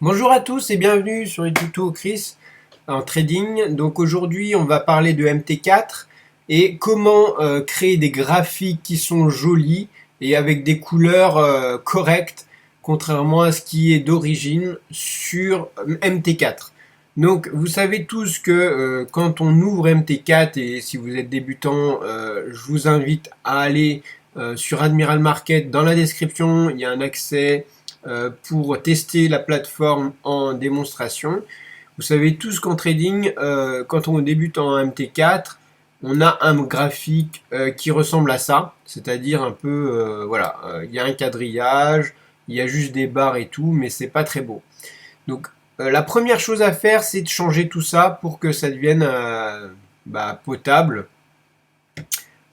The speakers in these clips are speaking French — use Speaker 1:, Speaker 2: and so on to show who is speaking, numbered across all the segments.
Speaker 1: Bonjour à tous et bienvenue sur les tutos Chris en trading. Donc aujourd'hui on va parler de MT4 et comment créer des graphiques qui sont jolis et avec des couleurs correctes contrairement à ce qui est d'origine sur MT4. Donc vous savez tous que quand on ouvre MT4 et si vous êtes débutant, je vous invite à aller sur Admiral Market. Dans la description il y a un accès pour tester la plateforme en démonstration. Vous savez tous qu'en trading, quand on débute en MT4, on a un graphique qui ressemble à ça, c'est-à-dire un peu, voilà, il y a un quadrillage, il y a juste des barres et tout, mais c'est pas très beau. Donc la première chose à faire, c'est de changer tout ça pour que ça devienne potable.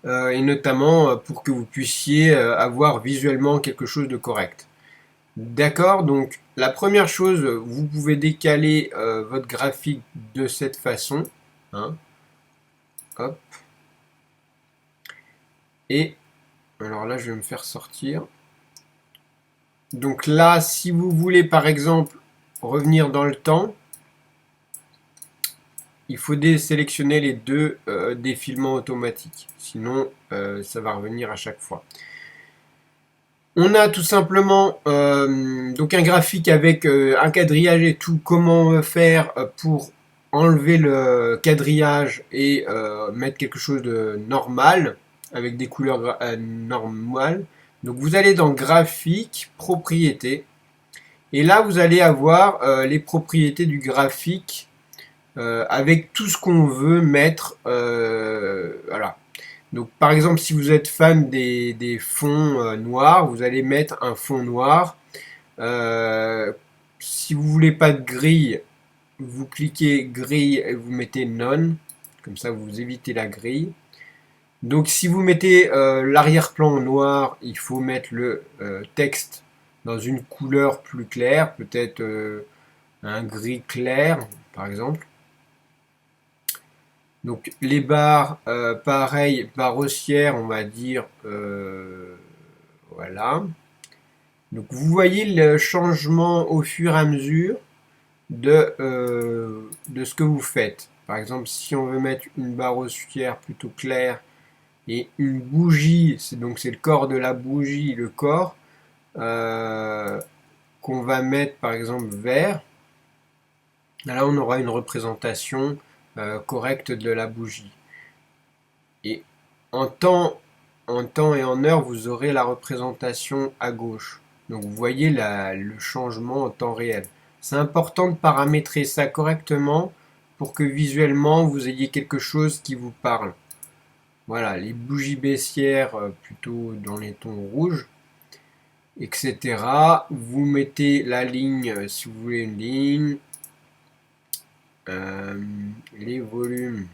Speaker 1: Et notamment pour que vous puissiez avoir visuellement quelque chose de correct. D'accord, donc la première chose, vous pouvez décaler votre graphique de cette façon. Hein, hop. Et alors là, je vais me faire sortir. Donc là, si vous voulez par exemple revenir dans le temps, il faut désélectionner les deux défilements automatiques. Sinon, ça va revenir à chaque fois. On a tout simplement donc un graphique avec un quadrillage et tout. Comment faire pour enlever le quadrillage et mettre quelque chose de normal avec des couleurs normales. Donc vous allez dans graphique, propriétés et là vous allez avoir les propriétés du graphique avec tout ce qu'on veut mettre. Voilà. Donc par exemple si vous êtes fan des fonds noirs, vous allez mettre un fond noir. Si vous voulez pas de grille, vous cliquez grille et vous mettez non. Comme ça vous évitez la grille. Donc si vous mettez l'arrière-plan noir, il faut mettre le texte dans une couleur plus claire, peut-être un gris clair par exemple. Donc les barres, pareil, barres haussières, on va dire, voilà. Donc vous voyez le changement au fur et à mesure de ce que vous faites. Par exemple, si on veut mettre une barre haussière plutôt claire et une bougie, c'est le corps de la bougie, le corps, qu'on va mettre par exemple vert, là on aura une représentation correcte de la bougie. Et en temps, en temps et en heure, vous aurez la représentation à gauche. Donc vous voyez le changement en temps réel. C'est important de paramétrer ça correctement pour que visuellement vous ayez quelque chose qui vous parle. Voilà, les bougies baissières plutôt dans les tons rouges, etc. Vous mettez la ligne, si vous voulez une ligne, les volumes.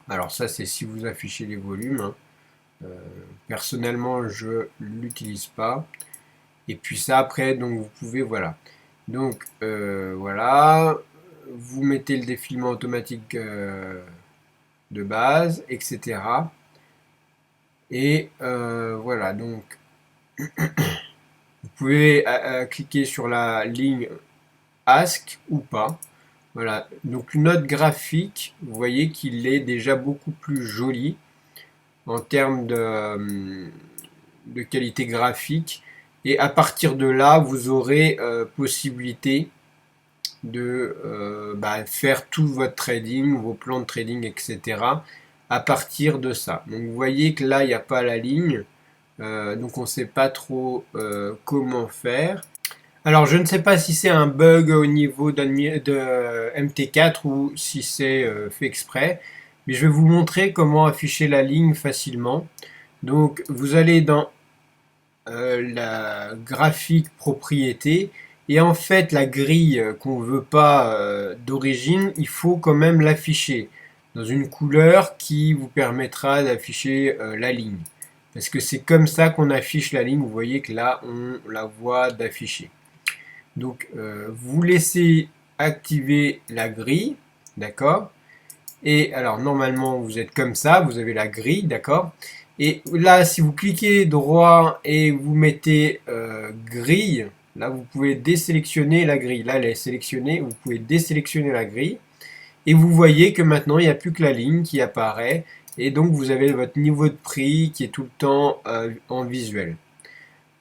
Speaker 1: Alors ça c'est si vous affichez les volumes. Hein. Personnellement je l'utilise pas. Et puis ça après donc vous pouvez voilà. Donc voilà, vous mettez le défilement automatique de base, etc. Et voilà donc vous pouvez cliquer sur la ligne Ask ou pas. Voilà, donc notre graphique, vous voyez qu'il est déjà beaucoup plus joli en termes de qualité graphique. Et à partir de là, vous aurez possibilité de faire tout votre trading, vos plans de trading, etc. à partir de ça. Donc vous voyez que là, il n'y a pas la ligne. Donc on ne sait pas trop comment faire. Alors je ne sais pas si c'est un bug au niveau de MT4 ou si c'est fait exprès, mais je vais vous montrer comment afficher la ligne facilement. Donc vous allez dans la graphique propriété et en fait la grille qu'on veut pas d'origine, il faut quand même l'afficher dans une couleur qui vous permettra d'afficher la ligne. Parce que c'est comme ça qu'on affiche la ligne, vous voyez que là on la voit d'afficher. Donc, vous laissez activer la grille, d'accord? Et alors, normalement, vous êtes comme ça, vous avez la grille, d'accord? Et là, si vous cliquez droit et vous mettez grille, Là, vous pouvez désélectionner la grille. Là, elle est sélectionnée. Vous pouvez désélectionner la grille. Et vous voyez que maintenant, il n'y a plus que la ligne qui apparaît. Et donc, vous avez votre niveau de prix qui est tout le temps en visuel.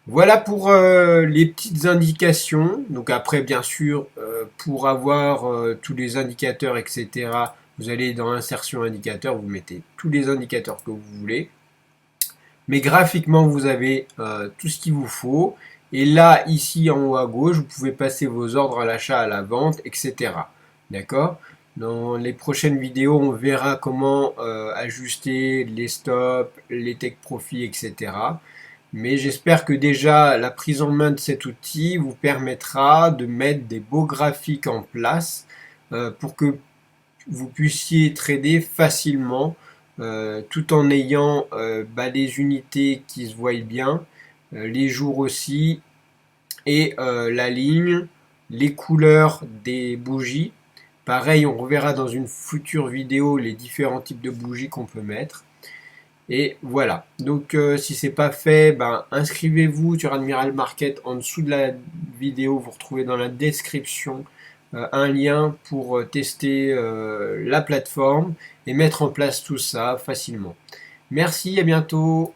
Speaker 1: Voilà pour les petites indications. Donc après, bien sûr, pour avoir tous les indicateurs, etc., vous allez dans Insertion indicateur, vous mettez tous les indicateurs que vous voulez. Mais graphiquement, vous avez tout ce qu'il vous faut. Et là, ici en haut à gauche, vous pouvez passer vos ordres à l'achat, à la vente, etc. D'accord? Dans les prochaines vidéos, on verra comment ajuster les stops, les take profit, etc. Mais j'espère que déjà la prise en main de cet outil vous permettra de mettre des beaux graphiques en place pour que vous puissiez trader facilement tout en ayant les unités qui se voient bien, les jours aussi, et la ligne, les couleurs des bougies. Pareil, on reverra dans une future vidéo les différents types de bougies qu'on peut mettre. Et voilà. Donc si c'est pas fait, inscrivez-vous sur Admiral Market. En dessous de la vidéo, vous retrouvez dans la description un lien pour tester la plateforme et mettre en place tout ça facilement. Merci, à bientôt.